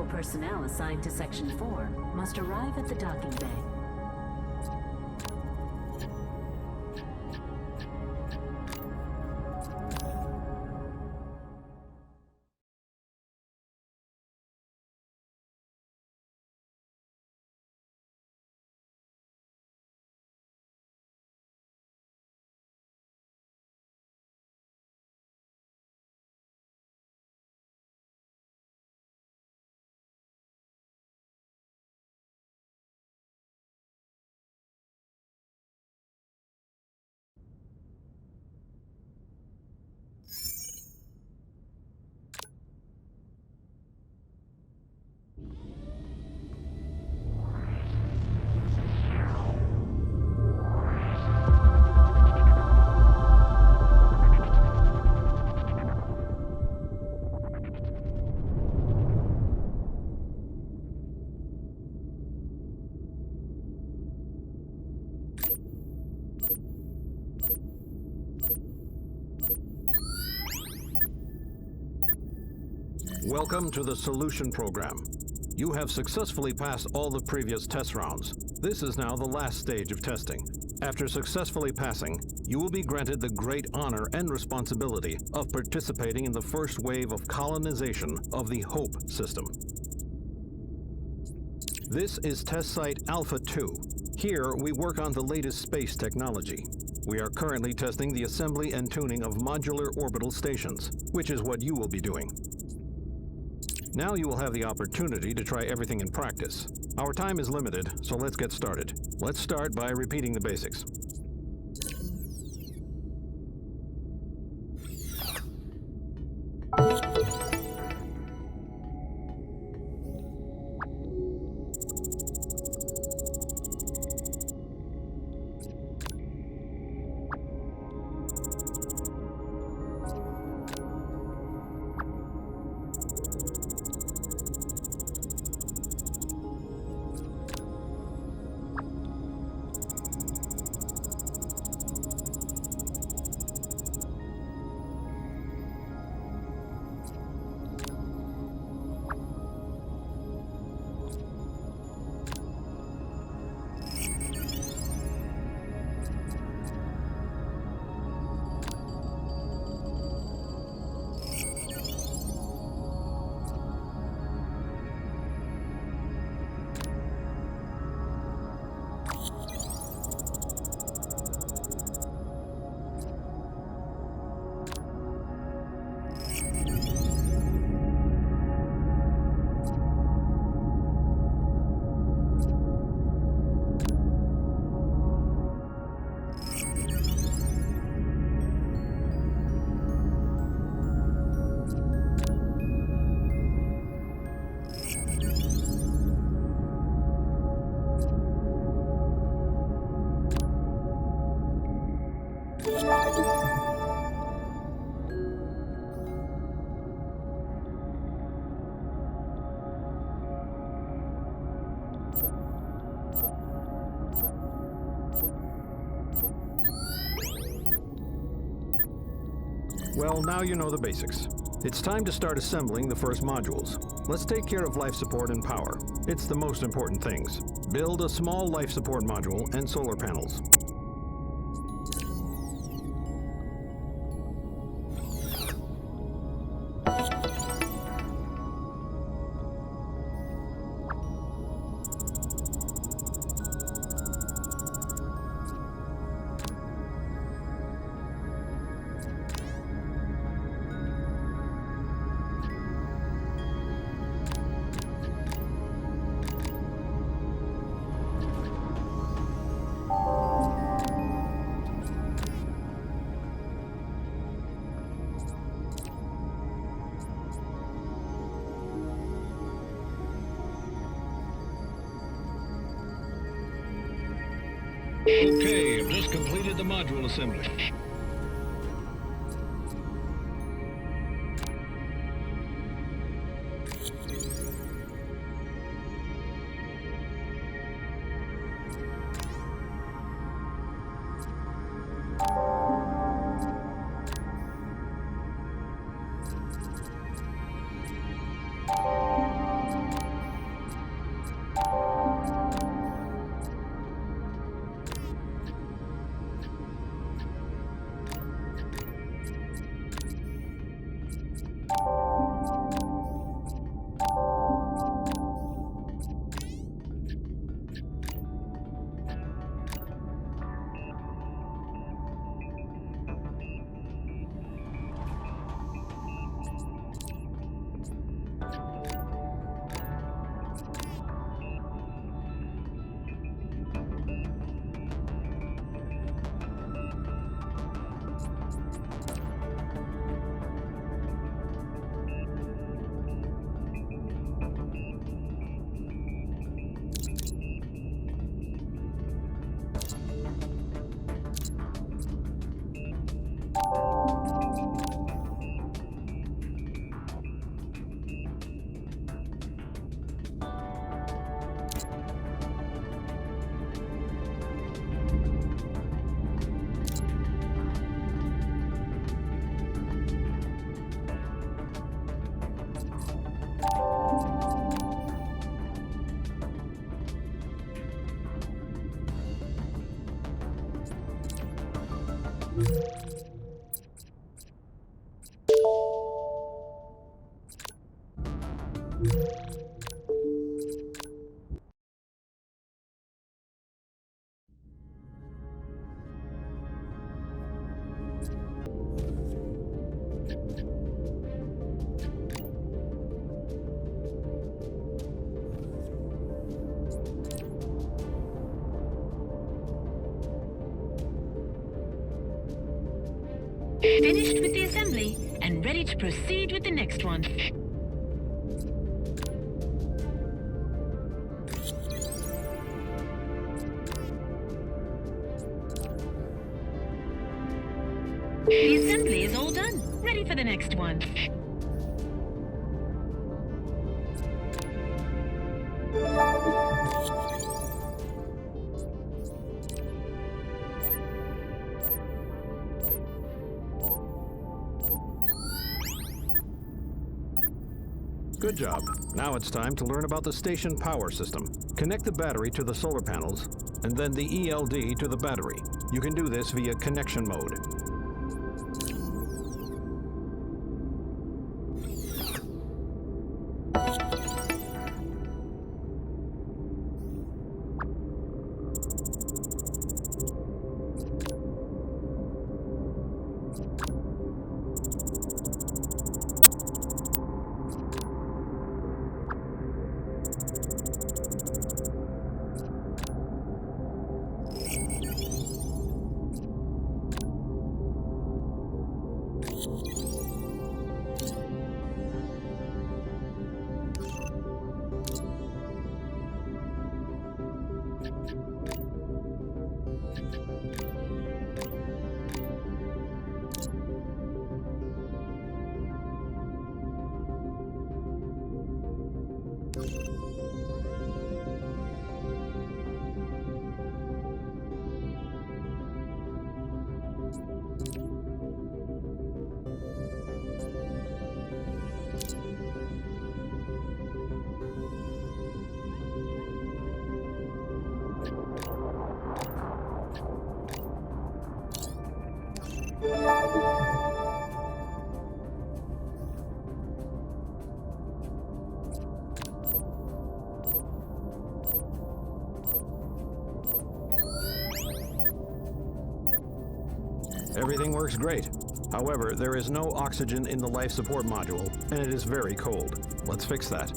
Critical personnel assigned to Section 4 must arrive at the docking bay. Welcome to the Solution Program. You have successfully passed all the previous test rounds. This is now the last stage of testing. After successfully passing, you will be granted the great honor and responsibility of participating in the first wave of colonization of the HOPE system. This is Test Site Alpha 2. Here, we work on the latest space technology. We are currently testing the assembly and tuning of modular orbital stations, which is what you will be doing. Now you will have the opportunity to try everything in practice. Our time is limited, so let's get started. Let's start by repeating the basics. Well, now you know the basics. It's time to start assembling the first modules. Let's take care of life support and power. It's the most important things. Build a small life support module and solar panels. Okay, I've just completed the module assembly. Finished with the assembly and ready to proceed with the next one. The assembly is all done. Ready for the next one. Good job. Now it's time to learn about the station power system. Connect the battery to the solar panels, and then the ELD to the battery. You can do this via connection mode. Everything works great. However, there is no oxygen in the life support module, and it is very cold. Let's fix that.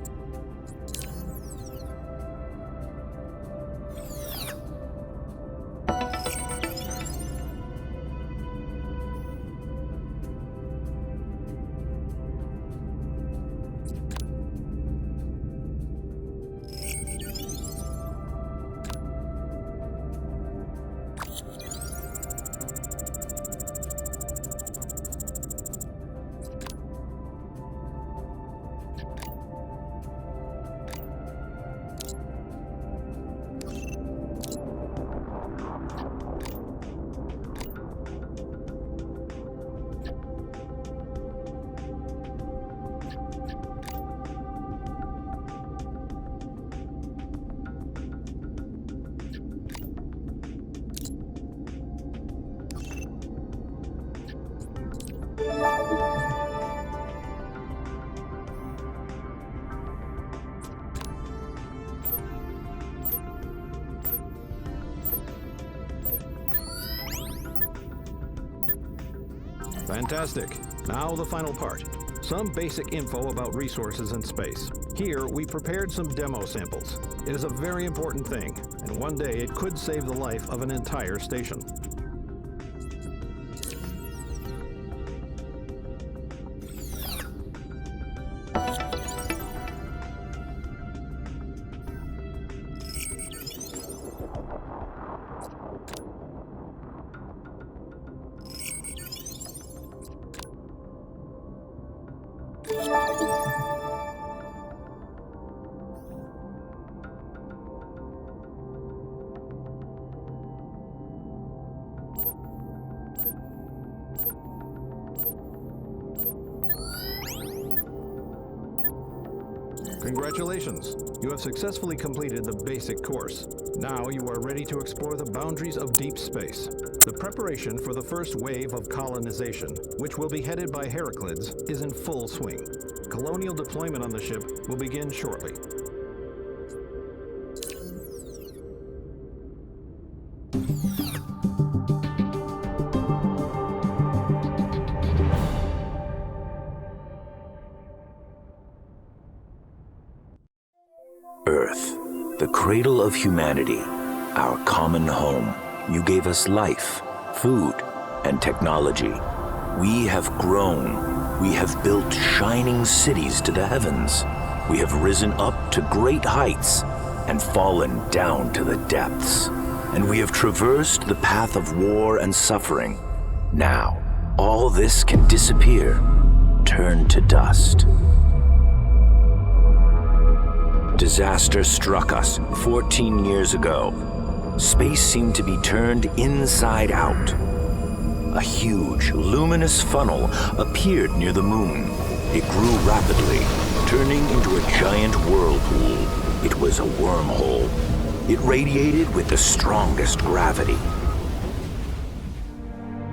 Fantastic. Now the final part. Some basic info about resources in space. Here, we prepared some demo samples. It is a very important thing, and one day it could save the life of an entire station. Congratulations! You have successfully completed the basic course. Now you are ready to explore the boundaries of deep space. The preparation for the first wave of colonization, which will be headed by Heraclids, is in full swing. Colonial deployment on the ship will begin shortly. Earth, the cradle of humanity, our common home. You gave us life, food, and technology. We have grown. We have built shining cities to the heavens. We have risen up to great heights and fallen down to the depths. And we have traversed the path of war and suffering. Now, all this can disappear, turn to dust. Disaster struck us 14 years ago. Space seemed to be turned inside out. A huge, luminous funnel appeared near the moon. It grew rapidly, turning into a giant whirlpool. It was a wormhole. It radiated with the strongest gravity.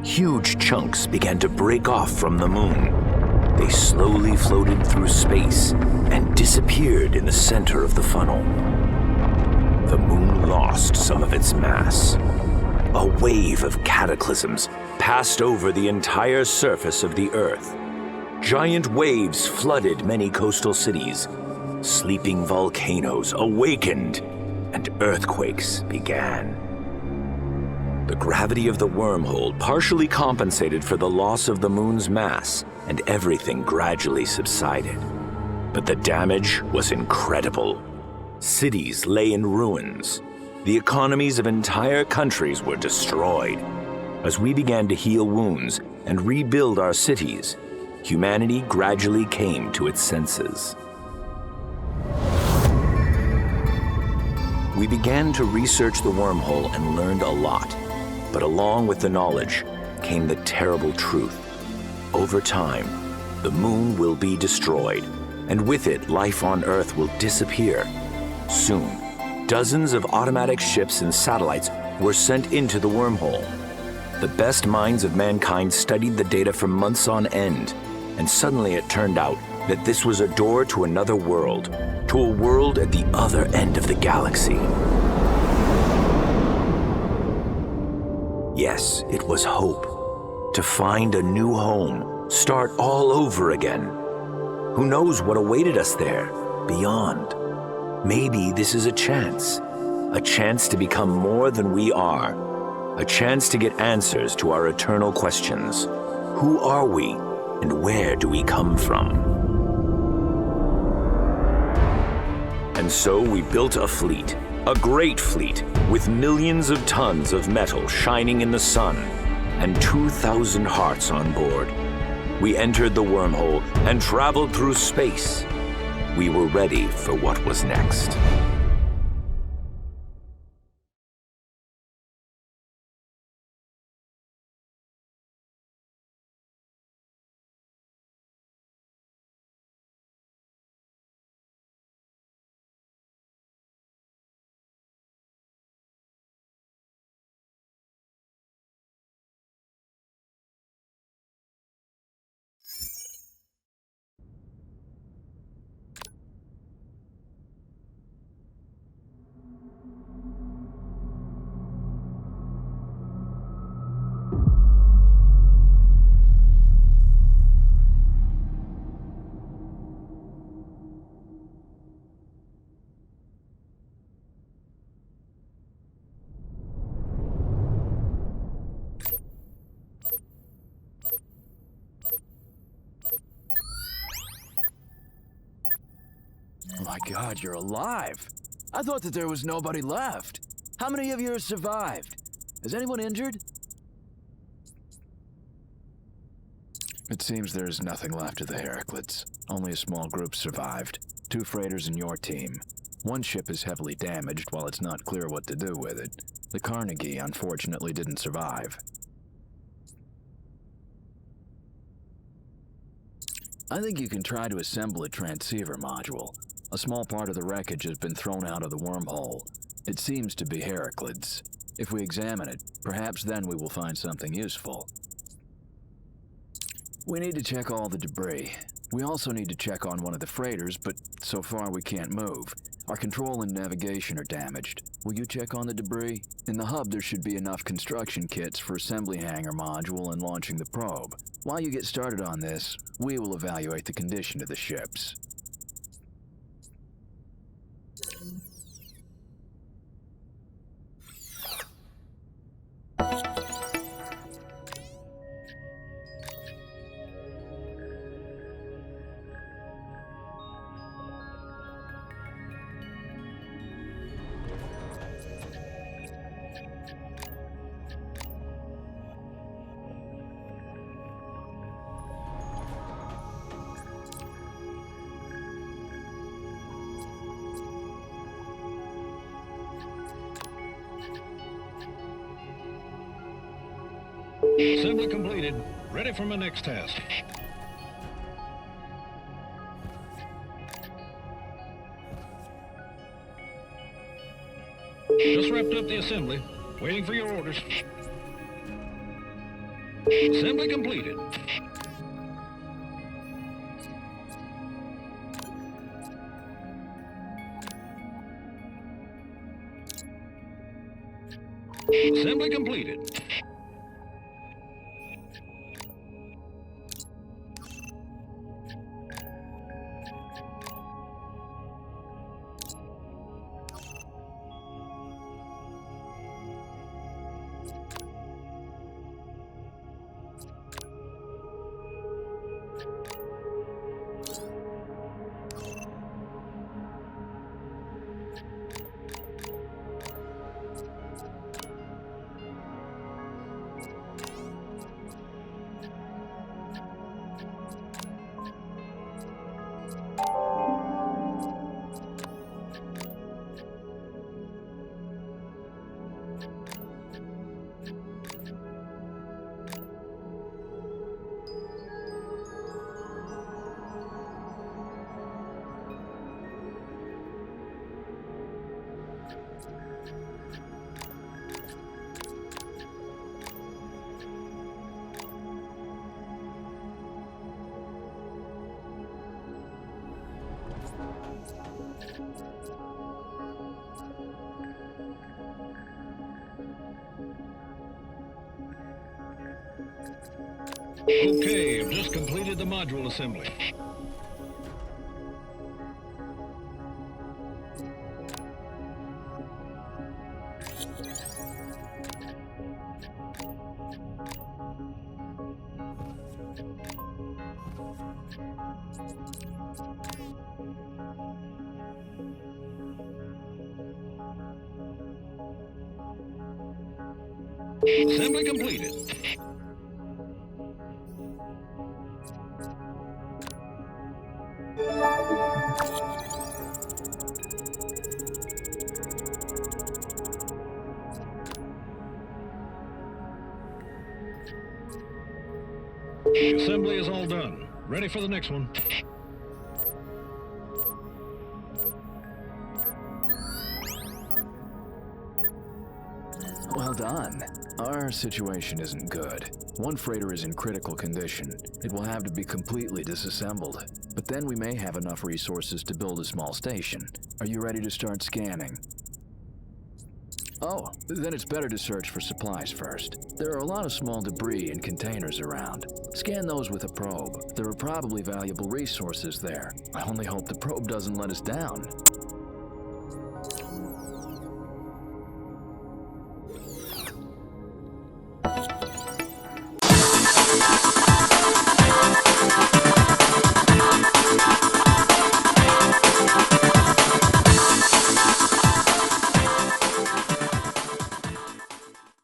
Huge chunks began to break off from the moon. They slowly floated through space and disappeared in the center of the funnel. The moon lost some of its mass. A wave of cataclysms passed over the entire surface of the Earth. Giant waves flooded many coastal cities. Sleeping volcanoes awakened, and earthquakes began. The gravity of the wormhole partially compensated for the loss of the moon's mass, and everything gradually subsided. But the damage was incredible. Cities lay in ruins. The economies of entire countries were destroyed. As we began to heal wounds and rebuild our cities, humanity gradually came to its senses. We began to research the wormhole and learned a lot. But along with the knowledge came the terrible truth. Over time, the moon will be destroyed, and with it, life on Earth will disappear. Soon, dozens of automatic ships and satellites were sent into the wormhole. The best minds of mankind studied the data for months on end, and suddenly it turned out that this was a door to another world, to a world at the other end of the galaxy. Yes, it was hope. To find a new home, start all over again. Who knows what awaited us there, beyond? Maybe this is a chance to become more than we are, a chance to get answers to our eternal questions. Who are we, and where do we come from? And so we built a fleet, a great fleet, with millions of tons of metal shining in the sun, and 2,000 hearts on board. We entered the wormhole and traveled through space. We were ready for what was next. Oh my God, you're alive! I thought that there was nobody left. How many of you have survived? Is anyone injured? It seems there is nothing left of the Heraclids. Only a small group survived. 2 freighters in your team. One ship is heavily damaged while it's not clear what to do with it. The Carnegie unfortunately didn't survive. I think you can try to assemble a transceiver module. A small part of the wreckage has been thrown out of the wormhole. It seems to be Heraclids. If we examine it, perhaps then we will find something useful. We need to check all the debris. We also need to check on one of the freighters, but so far we can't move. Our control and navigation are damaged. Will you check on the debris? In the hub, there should be enough construction kits for assembly hangar module and launching the probe. While you get started on this, we will evaluate the condition of the ships. Assembly completed. Ready for my next task. Just wrapped up the assembly. Waiting for your orders. Assembly completed. Assembly completed. Okay, I've just completed the module assembly. Assembly completed. The assembly is all done. Ready for the next one. Well done. Our situation isn't good. One freighter is in critical condition. It will have to be completely disassembled. But then we may have enough resources to build a small station. Are you ready to start scanning? Oh, then it's better to search for supplies first. There are a lot of small debris and containers around. Scan those with a probe. There are probably valuable resources there. I only hope the probe doesn't let us down.